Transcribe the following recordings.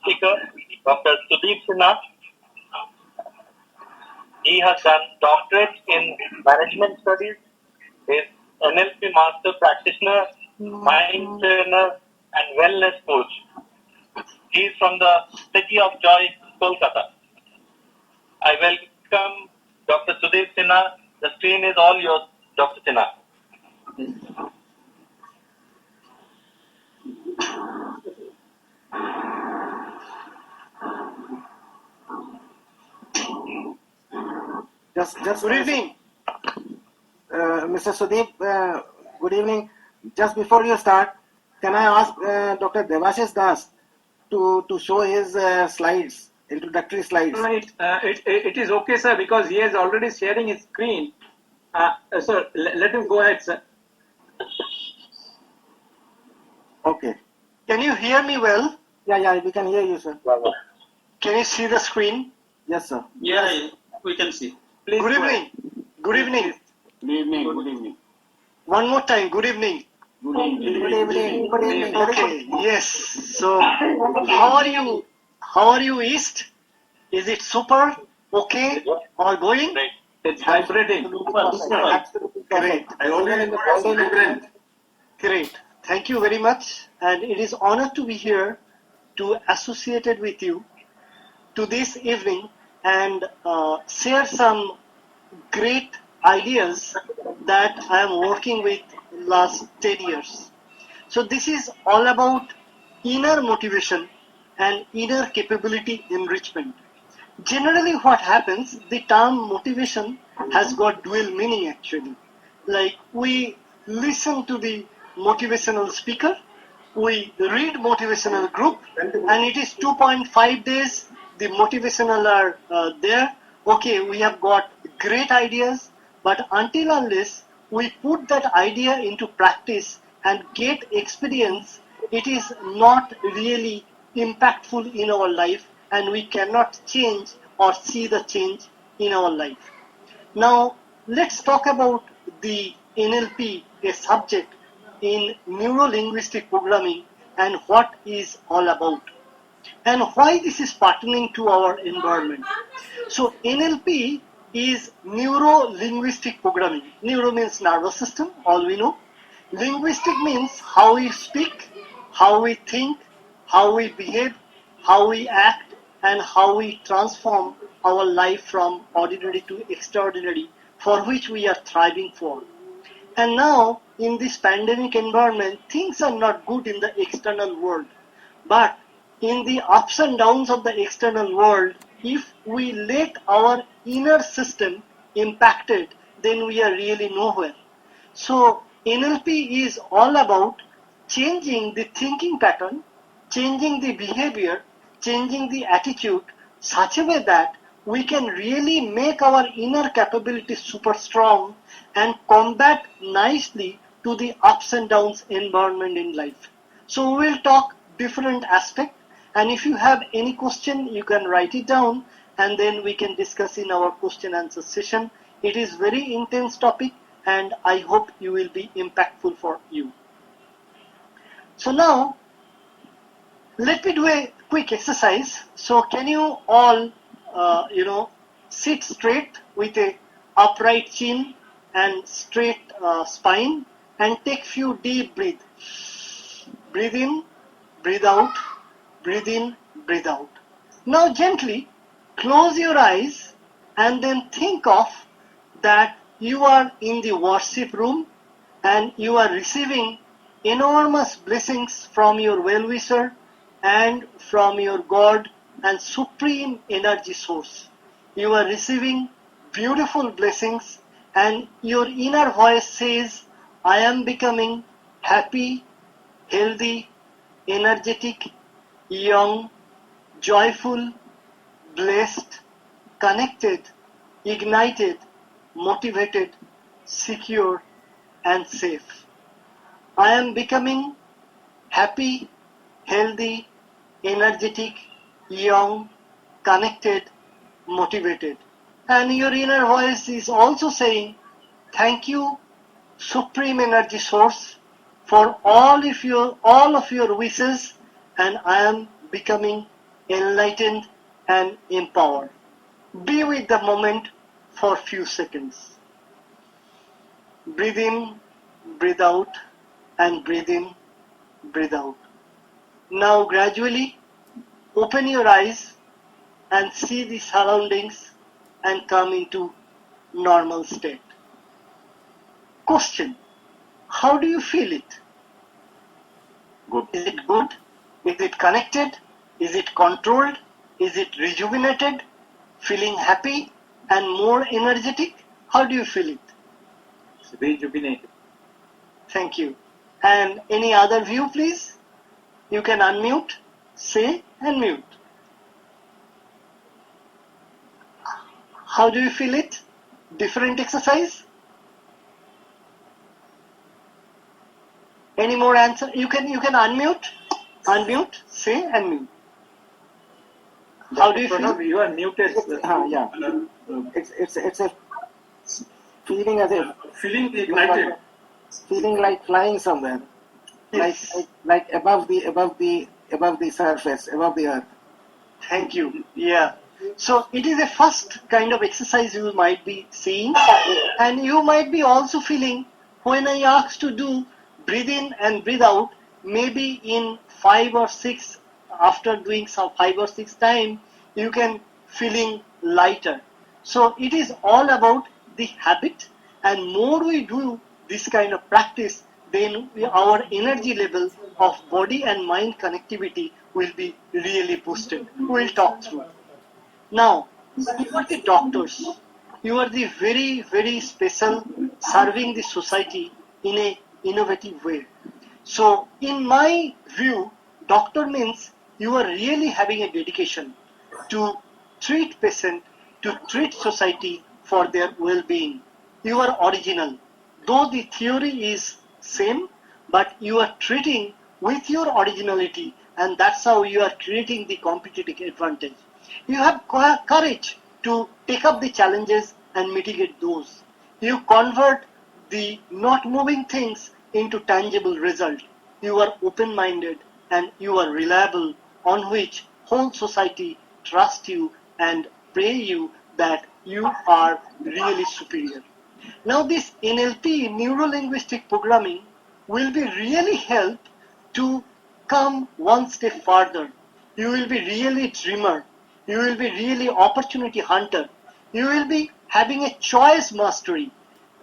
speaker, Dr. Sudeep Sinha. He has done doctorate in management studies, is NLP master practitioner, mind trainer, and wellness coach. He is from the city of Joy, Kolkata. I welcome Dr. Sudeep Sinha. The screen is all yours, Dr. Sinha. Good evening, Mr. Sudeep. Good evening. Just before you start, can I ask Dr. Devashish Das to show his slides, introductory slides? It is okay, sir, because he is already sharing his screen. So let him go ahead, sir. Okay. Can you hear me well? Yeah, we can hear you, sir. Can you see the screen? Yes, sir. Yeah, we can see. Please Good go evening. ahead. Good evening. Good evening. Good evening. One more time. Good evening. Good evening. Good evening. Good evening. Okay. Yes. So, how are you? How are you, East? Is it super? Okay? Or going? It's vibrating. Absolutely great. I already know it's vibrant. Great. Thank you very much. And it is honor to be here to associated with you to this evening and share some great ideas that I am working with last 10 years. So this is all about inner motivation and inner capability enrichment. Generally what happens, the term motivation has got dual meaning actually. Like we listen to the motivational speaker, we read motivational group, and it is 2.5 days, the motivational are there. Okay, we have got great ideas, but until unless we put that idea into practice and get experience, it is not really impactful in our life, and we cannot change or see the change in our life. Now, let's talk about the NLP, a subject in neuro-linguistic programming, and what is all about, and why this is pertaining to our environment. So, NLP is neuro-linguistic programming. Neuro means nervous system, all we know. Linguistic means how we speak, how we think, how we behave, how we act, and how we transform our life from ordinary to extraordinary, for which we are thriving for. And now, in this pandemic environment, things are not good in the external world. But in the ups and downs of the external world, if we let our inner system impacted, then we are really nowhere. So NLP is all about changing the thinking pattern, changing the behavior, changing the attitude such a way that we can really make our inner capabilities super strong and combat nicely to the ups and downs environment in life. So we will talk different aspects, and if you have any question you can write it down and then we can discuss in our question answer session. It is very intense topic and I hope you will be impactful for you. So now let me do a quick exercise. So can you all sit straight with a upright chin and straight spine and take few deep breath. Breathe in, breathe out, breathe in, breathe out. Now gently close your eyes and then think of that you are in the worship room and you are receiving enormous blessings from your well-wisher and from your God and supreme energy source. You are receiving beautiful blessings and your inner voice says, I am becoming happy, healthy, energetic, young, joyful, blessed, connected, ignited, motivated, secure, and safe. I am becoming happy, healthy, energetic, young, connected, motivated. And your inner voice is also saying, thank you, Supreme Energy Source, for all of your wishes, and I am becoming enlightened, and empowered. Be with the moment for few seconds. Breathe in, breathe out, and breathe in, breathe out. Now gradually open your eyes and see the surroundings and come into normal state. Question: how do you feel it? Good. Is it good? Is it connected? Is it controlled? Is it rejuvenated? Feeling happy and more energetic? How do you feel it? It's rejuvenated. Thank you. And any other view, please? You can unmute, say, and mute. How do you feel it? Different exercise? Any more answer? You can unmute, say, and mute. How do you feel? You are muted. Sir. Yeah. It's a feeling as if Feeling ignited. feeling like flying somewhere, Yes. like above the surface, above the earth. Thank you. Yeah. So it is a first kind of exercise you might be seeing, and you might be also feeling when I ask to do breathe in and breathe out, maybe in 5 or 6, after doing some 5 or 6 times, you can feeling lighter. So it is all about the habit, and more we do this kind of practice, then our energy level of body and mind connectivity will be really boosted. We'll talk through. Now, you are the doctors. You are the very, very special serving the society in a innovative way. So, in my view, doctor means you are really having a dedication to treat patient, to treat society for their well-being. You are original. Though the theory is same, but you are treating with your originality, and that's how you are creating the competitive advantage. You have courage to take up the challenges and mitigate those. You convert the not moving things into tangible result. You are open-minded and you are reliable, on which whole society trust you and pray you that you are really superior. Now this NLP, neuro-linguistic programming, will be really help to come one step further. You will be really dreamer. You will be really opportunity hunter. You will be having a choice mastery.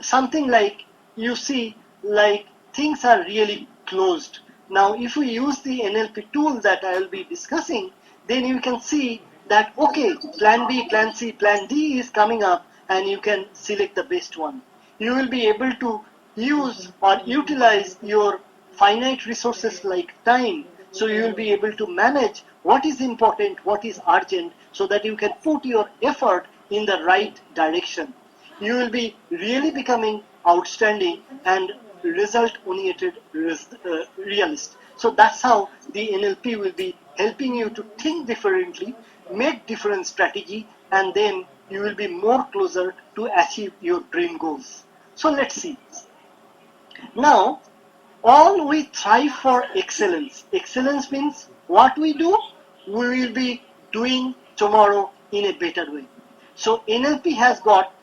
Something like you see, like things are really closed. Now, if we use the NLP tool that I will be discussing, then you can see that, okay, plan B, plan C, plan D is coming up, and you can select the best one. You will be able to use or utilize your finite resources like time. So you will be able to manage what is important, what is urgent, so that you can put your effort in the right direction. You will be really becoming outstanding and result-oriented realist. So that's how the NLP will be helping you to think differently, make different strategy, and then you will be more closer to achieve your dream goals. So let's see. Now, all we thrive for excellence. Excellence means what we do, we will be doing tomorrow in a better way. So NLP has got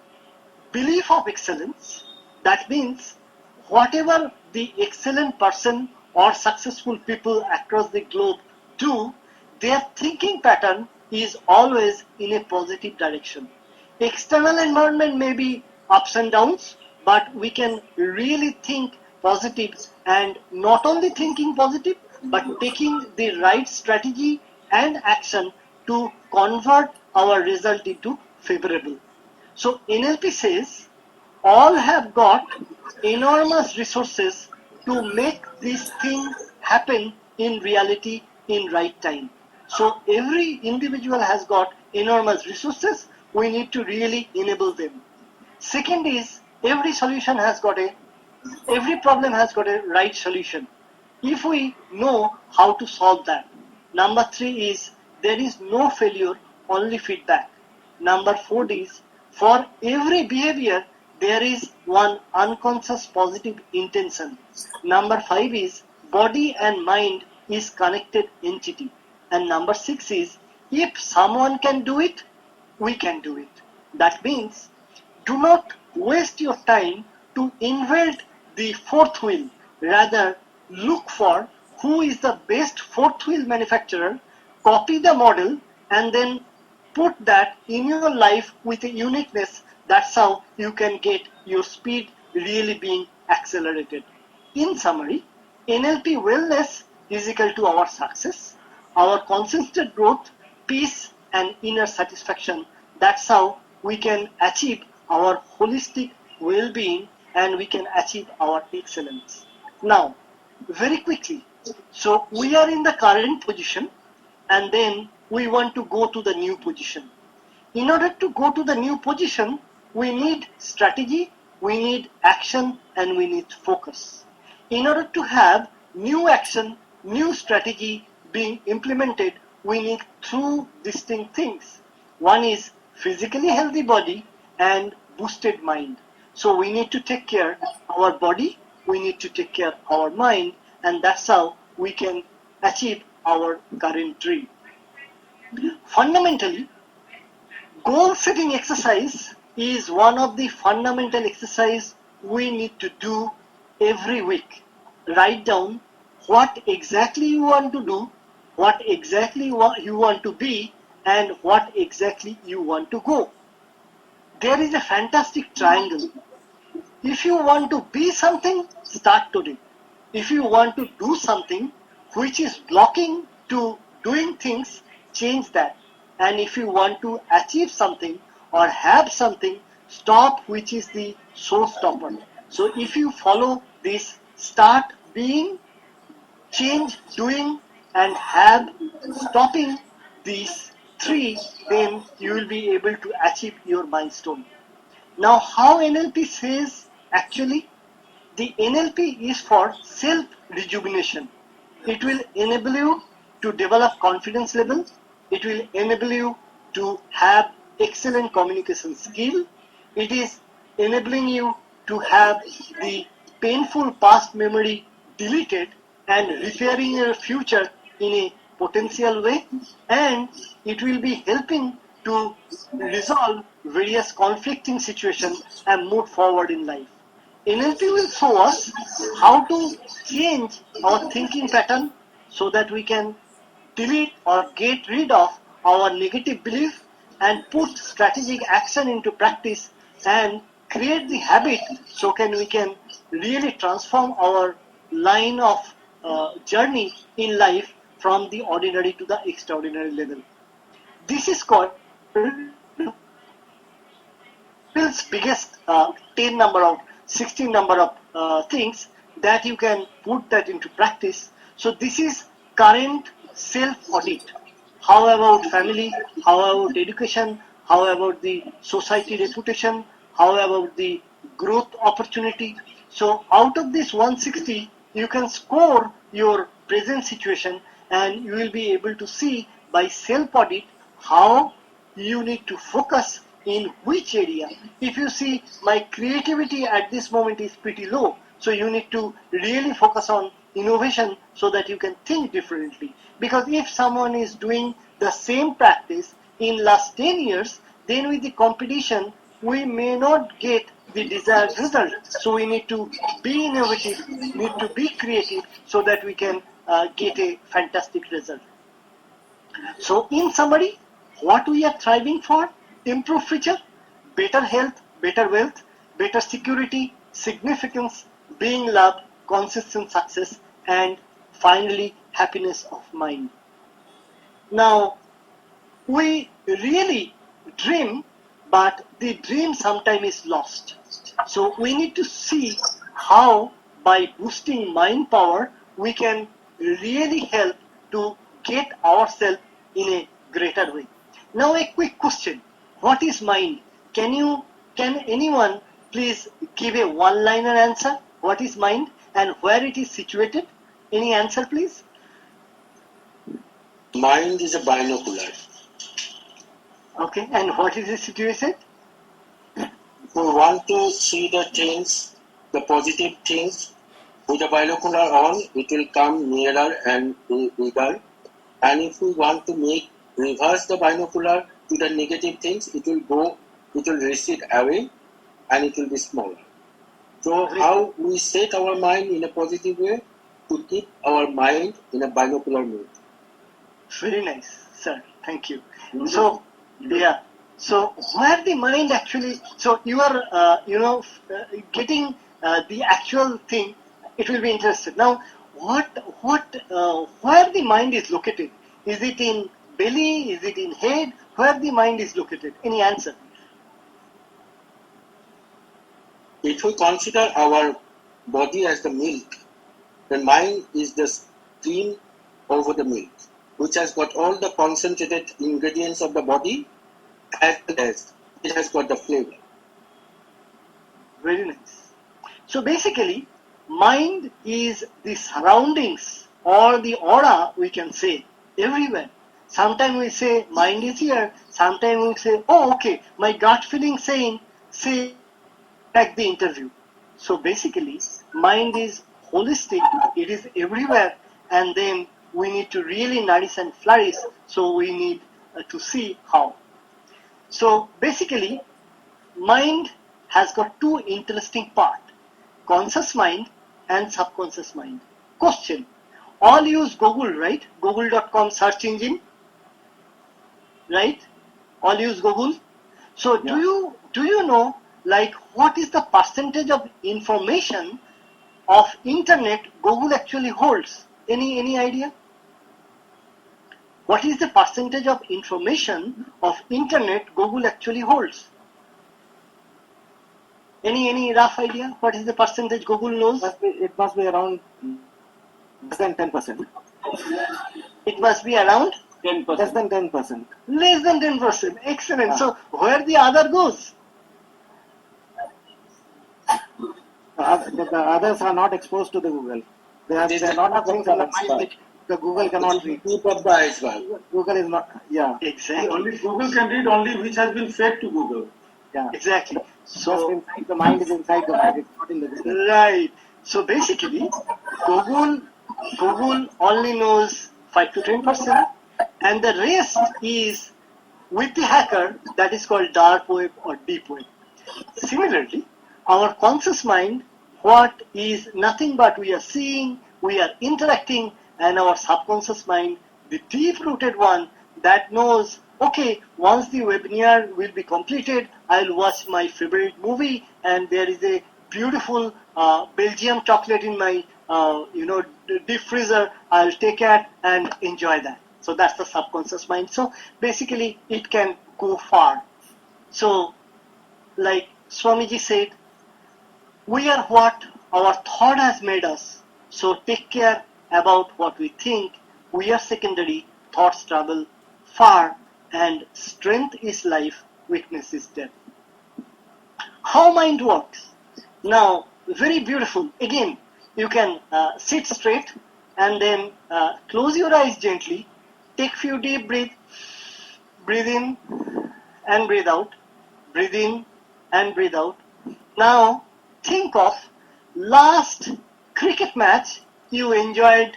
belief of excellence. That means whatever the excellent person or successful people across the globe do, their thinking pattern is always in a positive direction. External environment may be ups and downs, but we can really think positive, and not only thinking positive, but taking the right strategy and action to convert our result into favorable. So NLP says all have got enormous resources to make this thing happen in reality in right time. So every individual has got enormous resources. We need to really enable them. Second is every problem has got a right solution if we know how to solve that. Number 3 is there is no failure, only feedback. Number 4 is for every behavior there is one unconscious positive intention. Number 5 is body and mind is connected entity. And number 6 is If someone can do it, we can do it. That means do not waste your time to invent the fourth wheel. Rather, look for who is the best fourth wheel manufacturer, copy the model, and then put that in your life with a uniqueness. That's how you can get your speed really being accelerated. In summary, NLP wellness is equal to our success, our consistent growth, peace, and inner satisfaction. That's how we can achieve our holistic well-being and we can achieve our excellence. Now, very quickly, so we are in the current position and then we want to go to the new position. In order to go to the new position, we need strategy, we need action, and we need focus. In order to have new action, new strategy being implemented, we need two distinct things. One is physically healthy body and boosted mind. So we need to take care of our body, we need to take care of our mind, and that's how we can achieve our current dream. Fundamentally, goal setting exercise is one of the fundamental exercise we need to do every week. Write down what exactly you want to do, what exactly you want to be, and what exactly you want to go. There is a fantastic triangle. If you want to be something, start today. If you want to do something which is blocking to doing things, change that. And if you want to achieve something or have something, stop which is the showstopper. So if you follow this, start being, change doing, and have stopping these three, then you will be able to achieve your milestone. Now, how NLP says actually? The NLP is for self-rejuvenation. It will enable you to develop confidence level. It will enable you to have excellent communication skill. It is enabling you to have the painful past memory deleted and repairing your future in a potential way, and it will be helping to resolve various conflicting situations and move forward in life. NLP will show us how to change our thinking pattern so that we can delete or get rid of our negative belief and put strategic action into practice and create the habit so we can really transform our line of journey in life from the ordinary to the extraordinary level. This is called world's biggest 10 number of 16 number of things that you can put that into practice. So this is current self-audit. How about family? How about education? How about the society reputation? How about the growth opportunity? So out of this 160, you can score your present situation and you will be able to see by self-audit how you need to focus in which area. If you see my creativity at this moment is pretty low, so you need to really focus on innovation so that you can think differently. Because if someone is doing the same practice in last 10 years, then with the competition, we may not get the desired result. So we need to be innovative, need to be creative so that we can get a fantastic result. So in summary, what we are thriving for: improved future, better health, better wealth, better security, significance, being loved, consistent success, and finally happiness of mind. Now, we really dream, but the dream sometimes is lost. So we need to see how by boosting mind power we can really help to get ourselves in a greater way. Now a quick question. What is mind? Can anyone please give a one-liner answer? What is mind and where it is situated? Any answer please? Mind is a binocular. Okay, and what is the situation? If we want to see the things, the positive things, with the binocular on, it will come nearer and bigger. And if we want to make reverse the binocular to the negative things, it will recede away and it will be smaller. So how we set our mind in a positive way to keep our mind in a binocular mood. Very nice, sir. Thank you. So, yeah. So, where the mind actually, so you are, getting the actual thing, it will be interesting. Now, where the mind is located? Is it in belly? Is it in head? Where the mind is located? Any answer? If we consider our body as the milk, the mind is the stream over the milk, which has got all the concentrated ingredients of the body as well as it has got the flavor. Very nice. So basically, mind is the surroundings or the aura, we can say, everywhere. Sometimes we say mind is here, sometimes we say, oh, okay, my gut feeling saying, say, like the interview. So basically, mind is holistic, it is everywhere, and then we need to really nourish and flourish, so we need to see how. So basically, mind has got two interesting parts, conscious mind and subconscious mind. Question, all use Google, right? Google.com search engine, right? All use Google. So do you know, like, what is the percentage of information of internet Google actually holds? Any idea? What is the percentage of information of internet Google actually holds? Any rough idea? What is the percentage Google knows? It must be around less than 10%. It must be around 10%. Less than 10%. less than 10%. Excellent. So where the other goes? The others are not exposed to the Google. There are a lot of things in the mind which the Google cannot read. Tip of the iceberg. Google is not, yeah. Exactly. Only Google can read only which has been fed to Google. Yeah. Exactly. Just So inside the mind is inside the mind. It's not in the Google. right. So basically, Google only knows 5 to 10%, and the rest is with the hacker, that is called dark web or deep web. Similarly, our conscious mind, what is nothing but we are seeing, we are interacting, and our subconscious mind, the deep-rooted one that knows, okay, once the webinar will be completed, I'll watch my favorite movie, and there is a beautiful Belgium chocolate in my, deep freezer. I'll take it and enjoy that. So that's the subconscious mind. So basically, it can go far. So, like Swamiji said, we are what our thought has made us. So take care about what we think. We are secondary. Thoughts travel far, and strength is life, weakness is death. How mind works? Now, very beautiful. Again, you can sit straight and then close your eyes gently. Take few deep breath. Breathe in and breathe out. Breathe in and breathe out. Now, think of last cricket match you enjoyed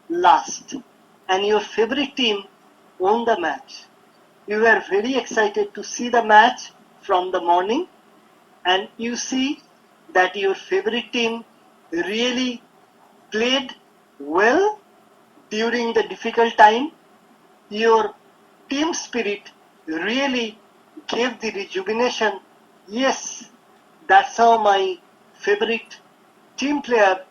last, and your favorite team won the match. You were very excited to see the match from the morning, and you see that your favorite team really played well during the difficult time. Your team spirit really gave the rejuvenation. Yes, that's how my favorite team player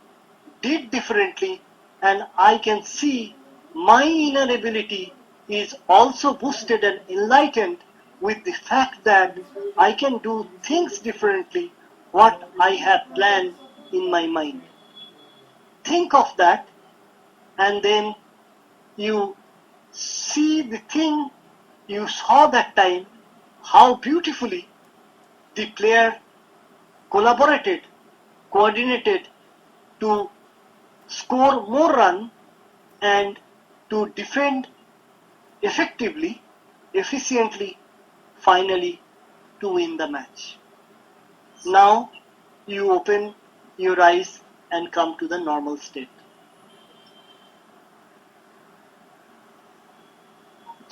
did differently, and I can see my inner ability is also boosted and enlightened with the fact that I can do things differently what I have planned in my mind. Think of that, and then you see the thing you saw that time, how beautifully the player collaborated, coordinated to score more run and to defend effectively, efficiently, finally to win the match. Now you open your eyes and come to the normal state.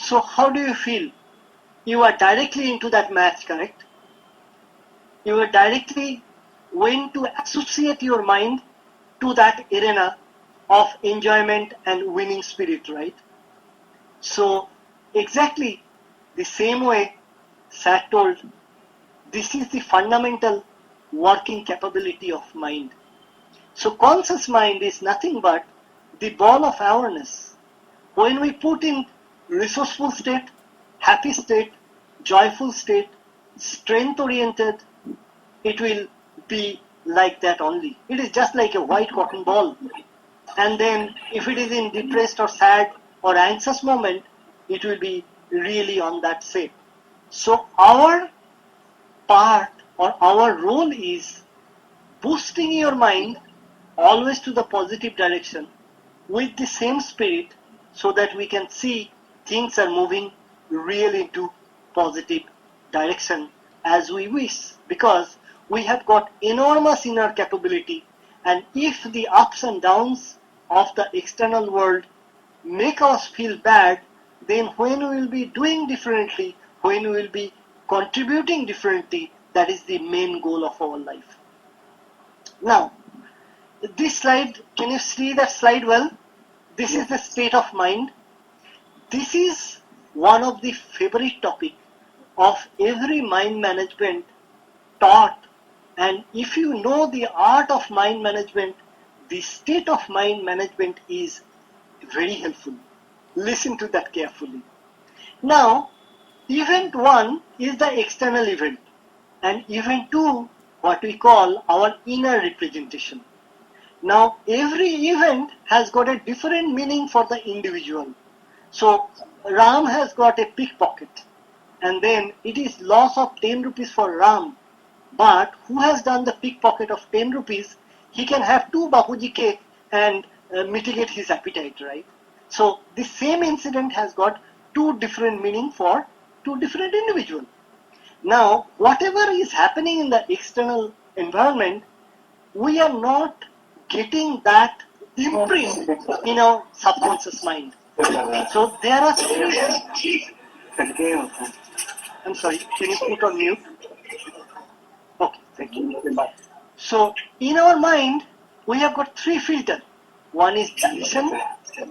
So how do you feel? You are directly into that match, correct? You are directly going to associate your mind to that arena of enjoyment and winning spirit, right? So exactly the same way Sat told, this is the fundamental working capability of mind. So conscious mind is nothing but the ball of awareness. When we put in resourceful state, happy state, joyful state, strength oriented, it will be like that only. It is just like a white cotton ball. And then if it is in depressed or sad or anxious moment, it will be really on that shape. So our part or our role is boosting your mind always to the positive direction with the same spirit so that we can see things are moving really into positive direction as we wish, because we have got enormous inner capability, and if the ups and downs of the external world make us feel bad, then when we will be doing differently, when we will be contributing differently, that is the main goal of our life. Now, this slide, can you see that slide well? This is the state of mind. This is one of the favorite topic of every mind management taught. And if you know the art of mind management, the state of mind management is very helpful. Listen to that carefully. Now, event 1 is the external event, and event 2, what we call our inner representation. Now, every event has got a different meaning for the individual. So, Ram has got a pickpocket, and then it is loss of 10 rupees for Ram. But who has done the pickpocket of 10 rupees, he can have 2 Bapuji cake and mitigate his appetite, right? So, the same incident has got 2 different meaning for 2 different individuals. Now, whatever is happening in the external environment, we are not getting that imprint in our subconscious mind. So there are three. I'm sorry, can you put on mute? Okay, thank you. So in our mind, we have got 3 filters. One is deletion,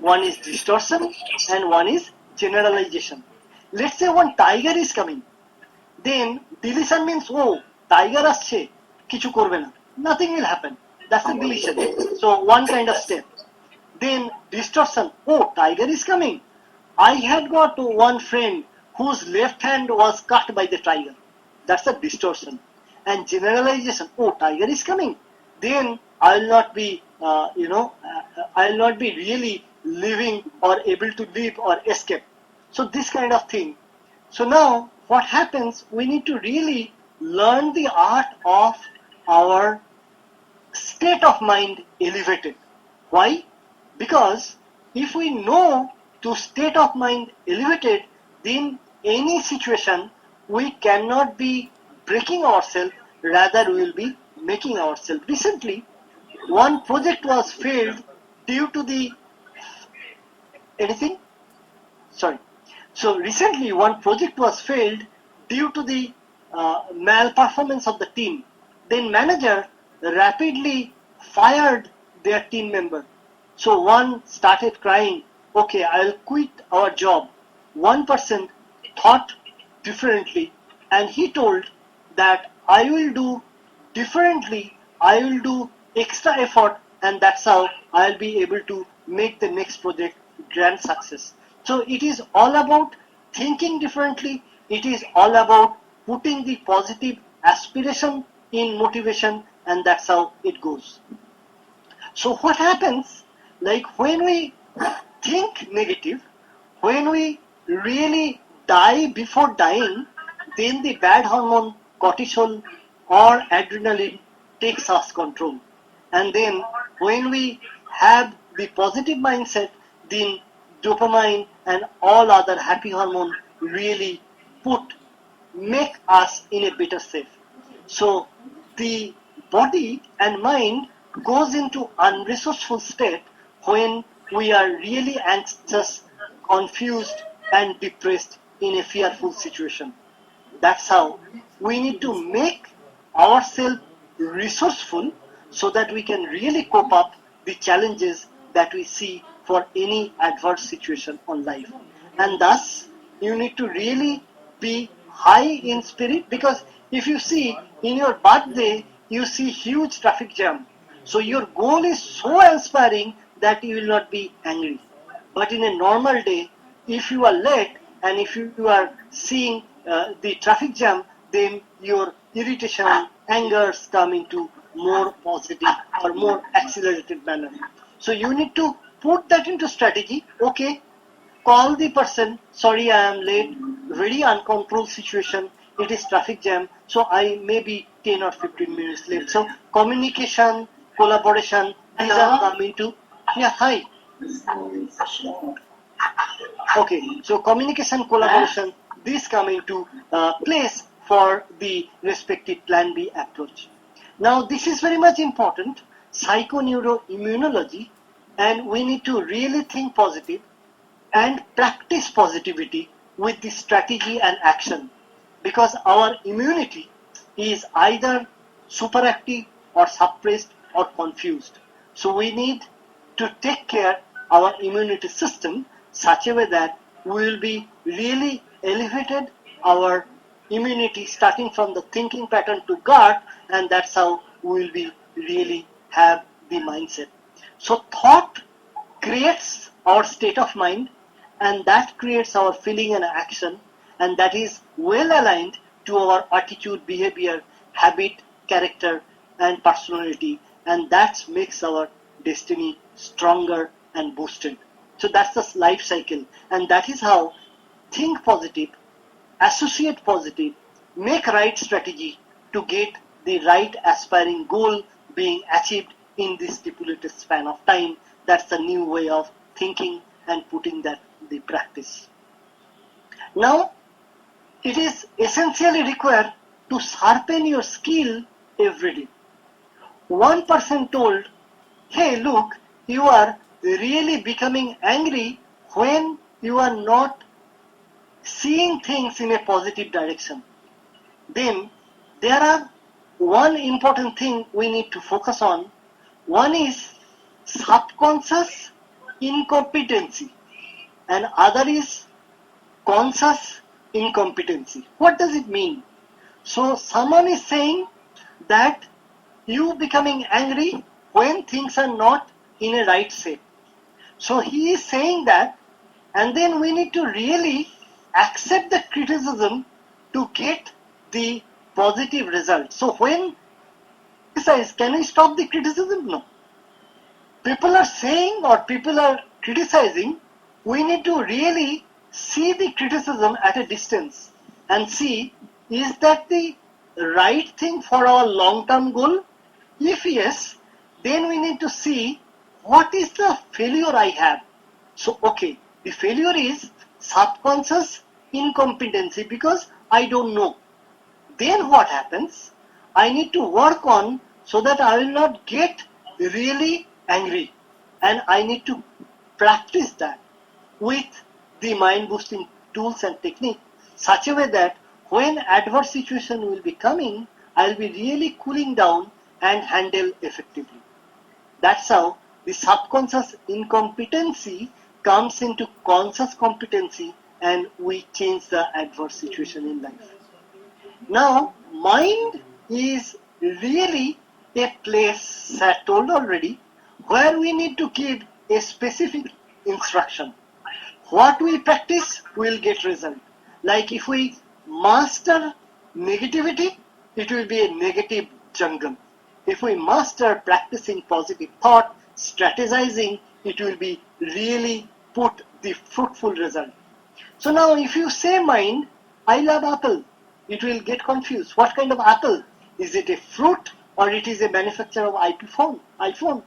one is distortion, and one is generalization. Let's say one tiger is coming. Then deletion means, oh, tiger আসছে, কিছু করবে না. Nothing will happen. That's a deletion. So one kind of step. Then distortion. Oh, tiger is coming. I had got one friend whose left hand was cut by the tiger. That's a distortion. And generalization. Oh, tiger is coming. Then I'll not be, I'll not be really living or able to live or escape. So this kind of thing. So now what happens, we need to really learn the art of our state of mind elevated. Why? Because if we know to state of mind elevated, then any situation we cannot be breaking ourselves, rather we will be making ourselves. Recently, one project was failed due to the anything? Sorry. So recently one project was failed due to the malperformance of the team. Then manager rapidly fired their team member. So one started crying, okay, I'll quit our job. One person thought differently, and he told that I will do differently, I will do extra effort, and that's how I'll be able to make the next project grand success. So it is all about thinking differently. It is all about putting the positive aspiration in motivation, and that's how it goes. So what happens, like when we think negative, when we really die before dying, then the bad hormone cortisol or adrenaline takes us control. And then when we have the positive mindset, then dopamine and all other happy hormone really make us in a better shape. So the body and mind goes into unresourceful state when we are really anxious, confused, and depressed in a fearful situation. That's how we need to make ourselves resourceful so that we can really cope up the challenges that we see for any adverse situation on life. And thus, you need to really be high in spirit, because if you see in your birthday, you see huge traffic jam. So your goal is so inspiring that you will not be angry. But in a normal day, if you are late and if you are seeing the traffic jam, then your irritation, angers come into more positive or more accelerated manner. So you need to put that into strategy. Okay, call the person, sorry I am late, very uncontrolled situation, it is traffic jam, so I may be 10 or 15 minutes late. So communication, collaboration, these are coming to, yeah, hi. Okay, so communication, collaboration, these come into place for the respective plan B approach. Now this is very much important, psychoneuroimmunology, and we need to really think positive and practice positivity with the strategy and action, because our immunity is either superactive or suppressed or confused. So we need to take care our immunity system such a way that we will be really elevated our immunity starting from the thinking pattern to gut, and that's how we will be really have the mindset. So thought creates our state of mind, and that creates our feeling and action, and that is well aligned to our attitude, behavior, habit, character, and personality, and that makes our destiny stronger and boosted. So that's the life cycle, and that is how think positive, associate positive, make right strategy to get the right aspiring goal being achieved in this stipulated span of time. That's the new way of thinking and putting that the practice. Now, it is essentially required to sharpen your skill every day. One person told, hey, look, you are really becoming angry when you are not seeing things in a positive direction. Then there are one important thing we need to focus on. One is subconscious incompetency, and other is conscious incompetency. What does it mean? So someone is saying that you becoming angry when things are not in a right shape. So he is saying that, and then we need to really accept the criticism to get the positive result. So when criticize, can we stop the criticism? No. People are saying or people are criticizing, we need to really see the criticism at a distance and see, is that the right thing for our long-term goal? If yes, then we need to see what is the failure I have. So, okay, the failure is subconscious incompetency because I don't know. Then what happens? I need to work on so that I will not get really angry, and I need to practice that with the mind boosting tools and technique such a way that when adverse situation will be coming, I will be really cooling down and handle effectively. That's how the subconscious incompetency comes into conscious competency, and we change the adverse situation in life. Now, mind is really a place, as I told already, where we need to give a specific instruction. What we practice will get result. Like if we master negativity, it will be a negative jungle. If we master practicing positive thought, strategizing, it will be really put the fruitful result. So now if you say mind, I love apple, it will get confused. What kind of apple? Is it a fruit or it is a manufacturer of iPhone?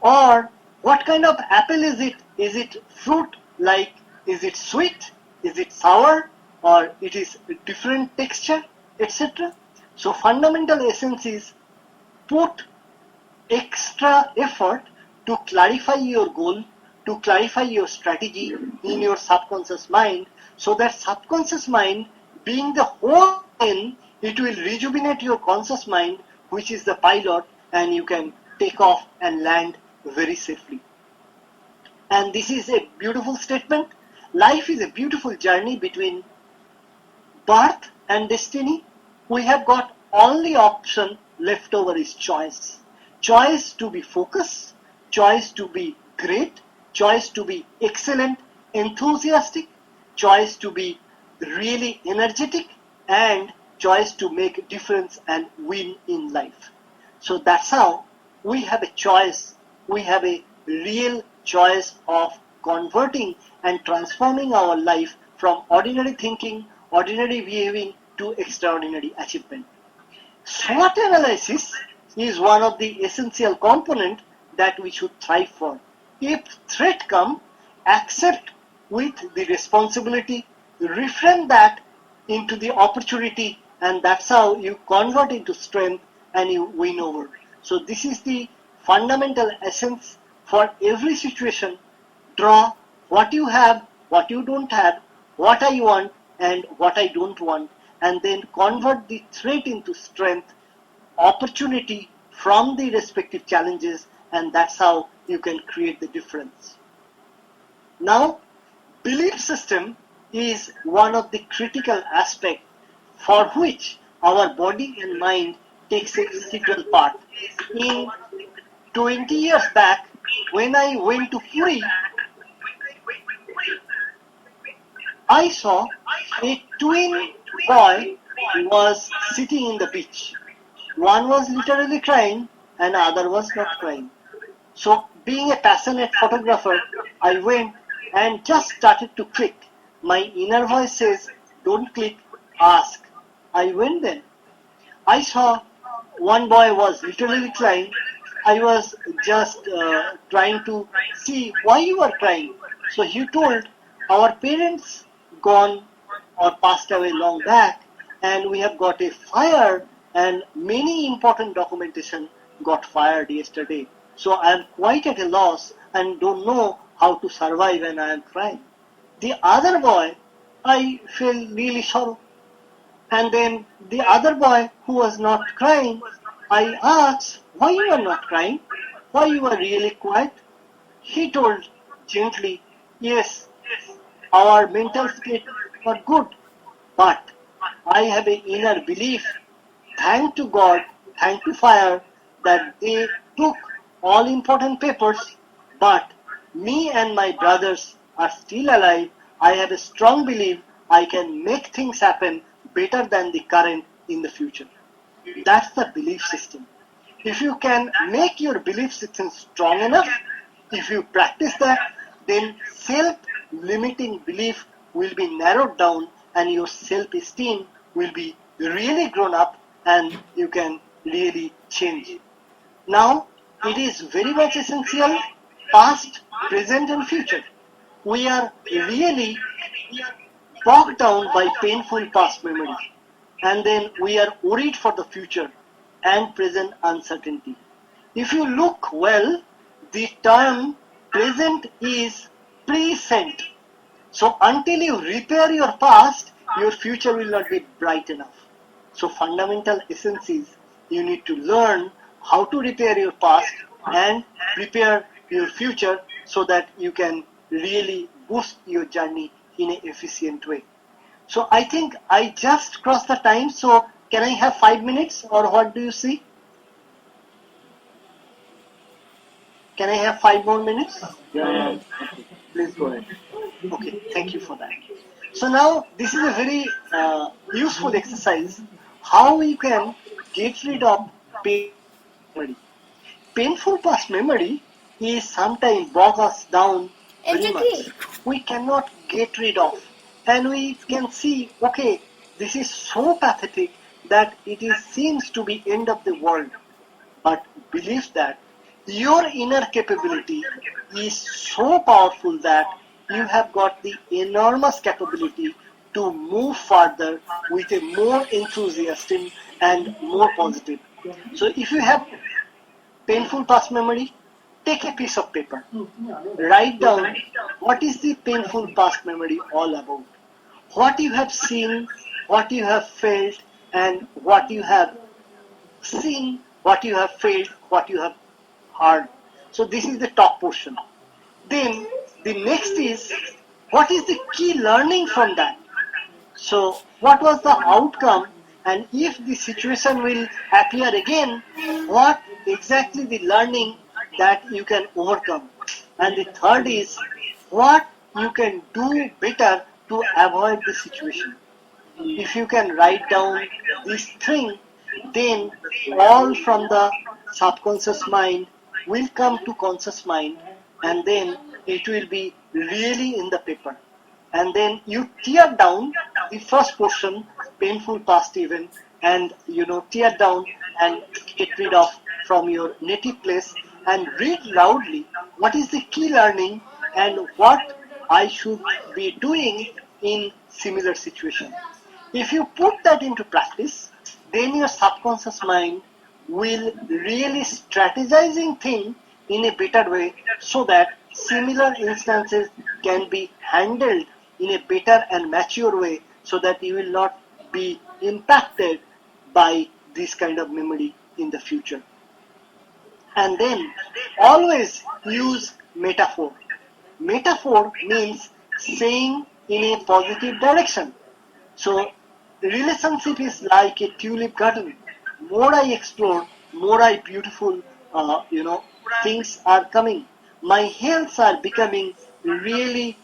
Or what kind of apple is it? Is it fruit, like is it sweet? Is it sour? Or it is a different texture, etc. So fundamental essence is put extra effort to clarify your goal, to clarify your strategy in your subconscious mind, So that subconscious mind being the whole plane, it will rejuvenate your conscious mind, which is the pilot, and you can take off and land very safely. And this is a beautiful statement. Life is a beautiful journey between birth and destiny. We have got only option left over is choice. Choice to be focused, choice to be great, choice to be excellent, enthusiastic, choice to be really energetic, and choice to make a difference and win in life. So that's how we have a choice. We have a real choice of converting and transforming our life from ordinary thinking, ordinary behaving to extraordinary achievement. SWOT analysis is one of the essential components that we should thrive for. If threat come, accept with the responsibility, reframe that into the opportunity, and that's how you convert into strength and you win over. So this is the fundamental essence for every situation. Draw what you have, what you don't have, what I want and what I don't want, and then convert the threat into strength, opportunity from the respective challenges, and that's how you can create the difference. Now, belief system is one of the critical aspects for which our body and mind takes a integral part. In 20 years back, when I went to Puri, I saw a twin boy was sitting in the beach. One was literally crying and the other was not crying. So being a passionate photographer, I went and just started to click. My inner voice says, don't click, ask. I went then. I saw one boy was literally crying. I was just trying to see why you are crying. So he told, our parents gone or passed away long back, and we have got a fire and many important documentation got fired yesterday. So I am quite at a loss and don't know how to survive and I am crying. The other boy, I feel really sorrow. And then the other boy who was not crying, I asked, why you are not crying? Why you are really quiet? He told gently, yes, our mental state are good, but I have an inner belief, thank to God, thank to fire, that they took all important papers, but me and my brothers are still alive. I have a strong belief I can make things happen better than the current in the future. That's the belief system. If you can make your belief system strong enough, if you practice that, then self-limiting belief will be narrowed down and your self-esteem will be really grown up and you can really change. Now, it is very much essential, past, present and future. We are really bogged down by painful past memories, and then we are worried for the future and present uncertainty. If you look well, the term present is present. So until you repair your past, your future will not be bright enough. So fundamental essence is you need to learn how to repair your past and prepare your future so that you can really boost your journey in an efficient way. So I think I just crossed the time. So can I have 5 minutes or what do you see? Can I have 5 more minutes? Yeah. Please go ahead. Okay, thank you for that. So now this is a very useful exercise. How we can get rid of painful past memory. Painful past memory is sometimes bog us down very much. We cannot get rid of, and we can see, okay, this is so pathetic that it is seems to be end of the world. But believe that your inner capability is so powerful that you have got the enormous capability to move further with a more enthusiasm and more positive. So if you have painful past memory, take a piece of paper, write down what is the painful past memory all about. what you have seen, what you have felt, and what you have seen, what you have felt, what you have heard. So this is the top portion. Then the next is, what is the key learning from that? So what was the outcome, and if the situation will appear again, what exactly the learning that you can overcome? And the third is, what you can do better to avoid the situation. If you can write down this thing, then all from the subconscious mind will come to conscious mind, and then it will be really in the paper. And then you tear down the first portion, painful past event, and tear down and get rid of from your native place, and read loudly what is the key learning and what I should be doing in similar situation. If you put that into practice, then your subconscious mind will really strategizing thing in a better way, so that similar instances can be handled in a better and mature way, so that you will not be impacted by this kind of memory in the future. And then always use metaphor. Metaphor means saying in a positive direction. So relationship is like a tulip garden. More I explore, more I beautiful, things are coming. My healths are becoming really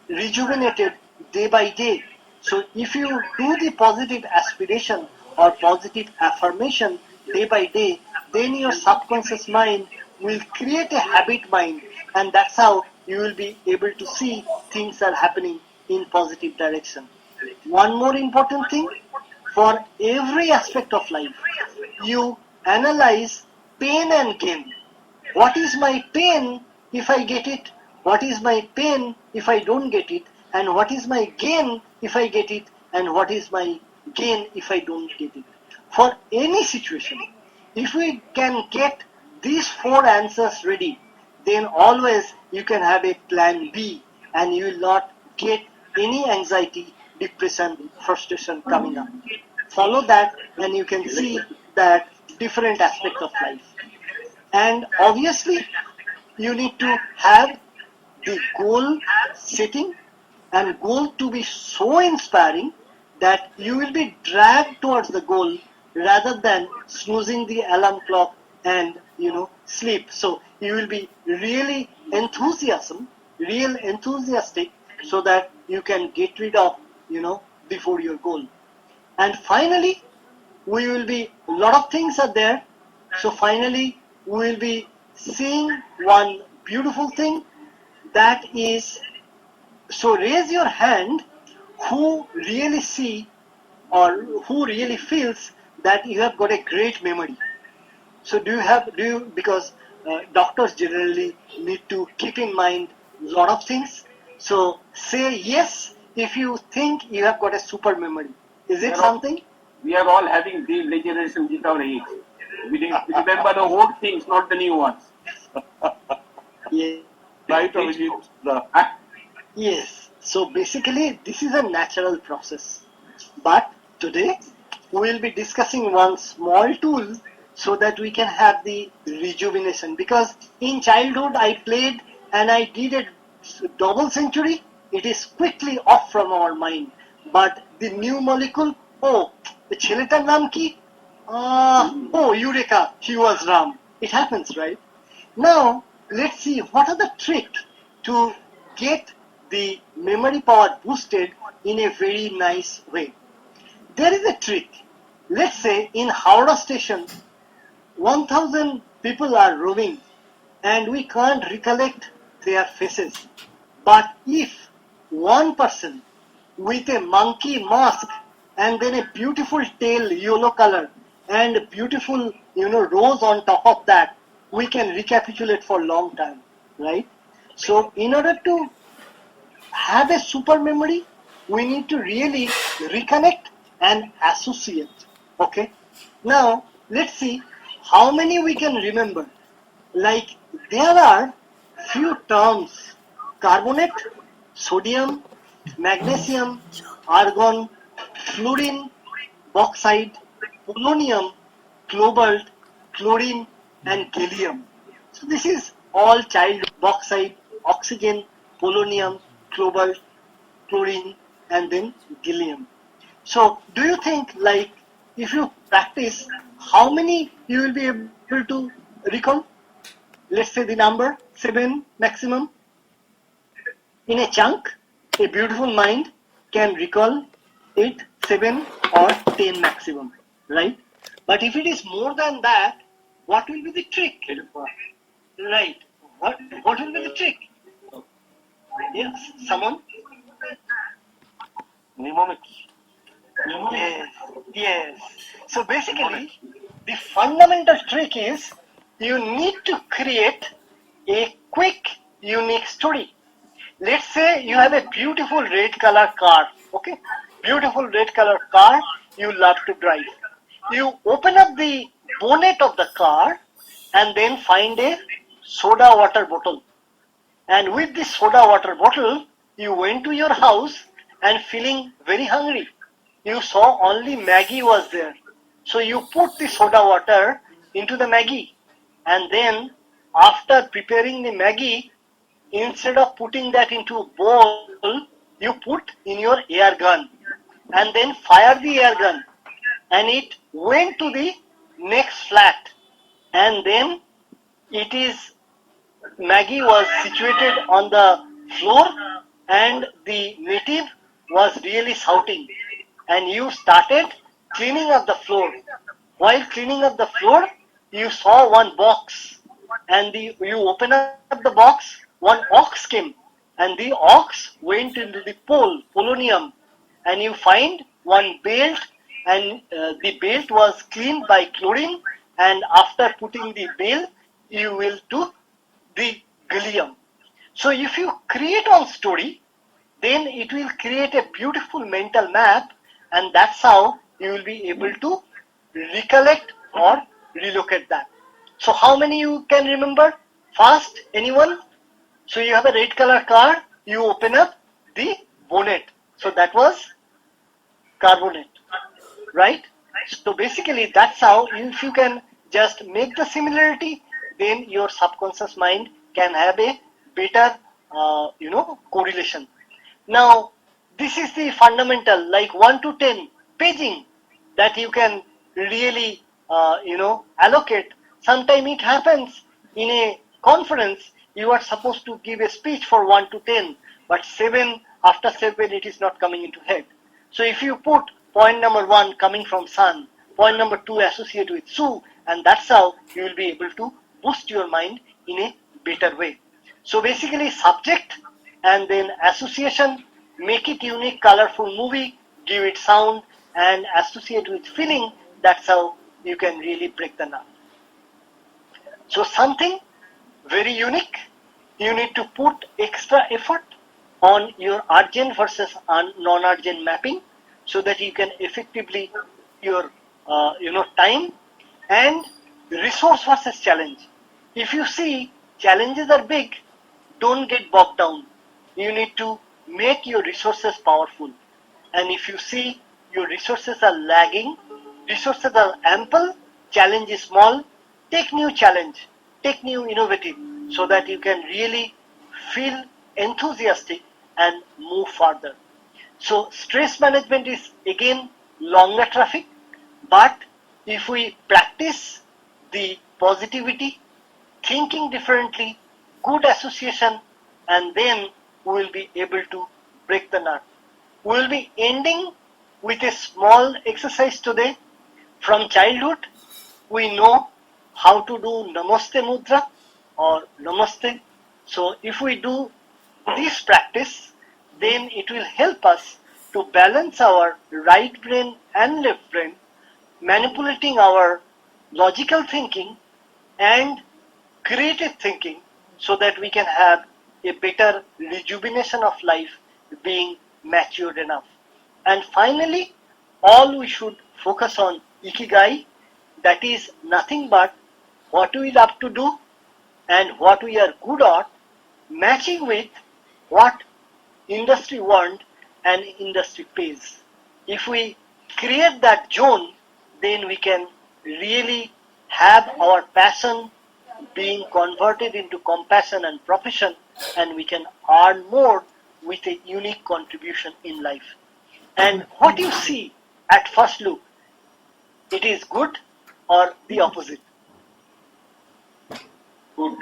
rejuvenated day by day. So if you do the positive aspiration or positive affirmation day by day, then your subconscious mind will create a habit mind, and that's how you will be able to see things are happening in positive direction. One more important thing, for every aspect of life, you analyze pain and gain. What is my pain if I get it? What is my pain if I don't get it? And what is my gain if I get it? And what is my gain if I don't get it? For any situation, if we can get these four answers ready, then always you can have a plan B, and you will not get any anxiety, depression, frustration coming up. Follow that, and you can see that different aspect of life. And obviously, you need to have the goal setting, and goal to be so inspiring that you will be dragged towards the goal rather than snoozing the alarm clock and sleep. So you will be really real enthusiastic, so that you can get rid of before your goal. And finally, we will be, a lot of things are there. So finally, we will be seeing one beautiful thing, that is, so raise your hand who really see, or who really feels that you have got a great memory. So because doctors generally need to keep in mind a lot of things. So say yes if you think you have got a super memory. Is it something? We are all having dream regeneration with our age. We remember the old things, not the new ones. Yeah. Right, Abhijit? Yes. So basically, this is a natural process. But today, we will be discussing one small tool so that we can have the rejuvenation. Because in childhood, I played and I did a double century. It is quickly off from our mind. But the new molecule, oh, the ছেলেটার নাম কি? Oh, Eureka, he was Ram. It happens, right? Now, let's see what are the tricks to get the memory power boosted in a very nice way. There is a trick. Let's say in Howrah station, 1,000 people are roaming and we can't recollect their faces. But if one person with a monkey mask and then a beautiful tail, yellow color, and a beautiful rose on top of that, we can recapitulate for a long time, right? So in order to have a super memory, we need to really reconnect and associate. Okay, now let's see how many we can remember. Like, there are few terms: carbonate, sodium, magnesium, argon, fluorine, bauxite, polonium, cobalt, chlorine, and gallium. So this is all child bauxite, oxygen, polonium, cobalt, chlorine, and then gallium. So do you think like if you practice, how many you will be able to recall? Let's say the number 7 maximum. In a chunk, a beautiful mind can recall 8, 7 or 10 maximum, right? But if it is more than that, what will be the trick? Right. What will be the trick? Yes, someone? Mnemonics. Yes, yes. So basically, the fundamental trick is you need to create a quick, unique story. Let's say you have a beautiful red color car, okay? Beautiful red color car you love to drive. You open up the bonnet of the car and then find a soda water bottle. And with this soda water bottle, you went to your house and feeling very hungry. You saw only Maggie was there. So you put the soda water into the Maggie. And then after preparing the Maggie, instead of putting that into a bowl, you put in your air gun and then fire the air gun and it went to the next flat and then it is Maggie was situated on the floor and the native was really shouting and you started cleaning up the floor. While cleaning up the floor, you saw one box and you open up the box, one ox came and the ox went into the polonium and you find one belt and the belt was cleaned by chlorine and after putting the belt you will do the gallium. So if you create one story, then it will create a beautiful mental map and that's how you will be able to recollect or relocate that. So how many you can remember? Fast, anyone? So you have a red color car, you open up the bonnet. So that was carbonate, right? So basically that's how if you can just make the similarity, then your subconscious mind can have a better, correlation. Now, this is the fundamental, like 1 to 10 paging that you can really, allocate. Sometimes it happens in a conference, you are supposed to give a speech for 1 to 10, but 7, after 7, it is not coming into head. So if you put point number 1 coming from sun, point number 2 associated with Su, and that's how you will be able to boost your mind in a better way. So basically subject and then association, make it unique, colorful movie, give it sound and associate with feeling. That's how you can really break the nut. So something very unique, you need to put extra effort on your urgent versus non-urgent mapping so that you can effectively your time and resource versus challenge. If you see challenges are big, don't get bogged down. You need to make your resources powerful. And if you see your resources are lagging, resources are ample, challenge is small, take new challenge, take new innovative so that you can really feel enthusiastic and move further. So stress management is again longer traffic, but if we practice the positivity, thinking differently, good association, and then we will be able to break the nut. We will be ending with a small exercise today. From childhood, we know how to do Namaste Mudra or Namaste. So if we do this practice, then it will help us to balance our right brain and left brain, manipulating our logical thinking and creative thinking so that we can have a better rejuvenation of life being matured enough. And finally, all we should focus on ikigai, that is nothing but what we love to do and what we are good at, matching with what industry want and industry pays. If we create that zone, then we can really have our passion being converted into compassion and profession, and we can earn more with a unique contribution in life. And what you see at first look, it is good or the opposite? Good.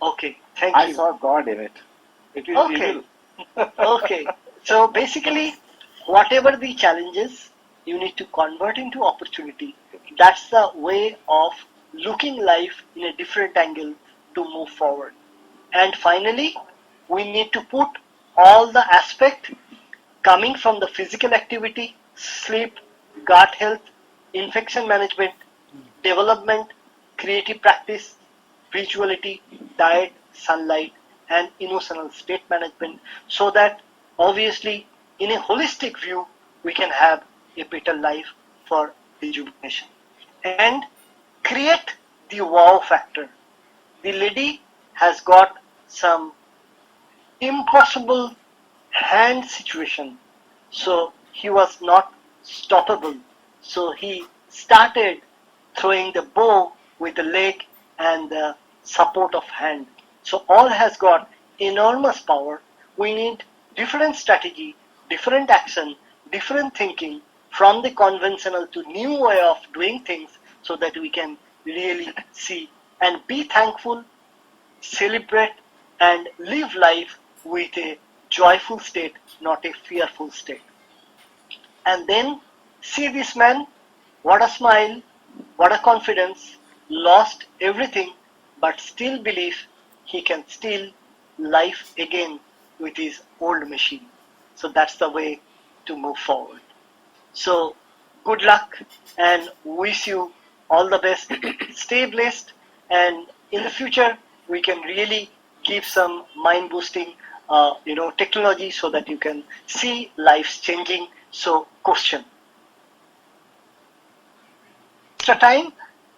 Okay, thank I you. saw God in it. It is Okay. evil. Okay, so basically, whatever the challenges, you need to convert into opportunity. That's the way of looking life in a different angle to move forward. And finally, we need to put all the aspect coming from the physical activity, sleep, gut health, infection management, development, creative practice, spirituality, diet, sunlight, and emotional state management, so that obviously in a holistic view we can have a better life for rejuvenation and create the wow factor. The lady has got some impossible hand situation. So he was not stoppable. So he started throwing the bow with the leg and the support of hand. So all has got enormous power. We need different strategy, different action, different thinking from the conventional to new way of doing things so that we can really see and be thankful, celebrate, and live life with a joyful state, not a fearful state. And then see this man, what a smile, what a confidence, lost everything, but still believes he can steal life again with his old machine. So that's the way to move forward. So good luck and wish you all the best. Stay blessed, and in the future we can really give some mind boosting, technology so that you can see lives changing. So question. Extra time,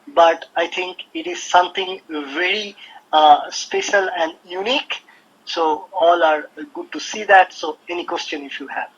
but I think it is something very special and unique. So all are good to see that. So any question if you have.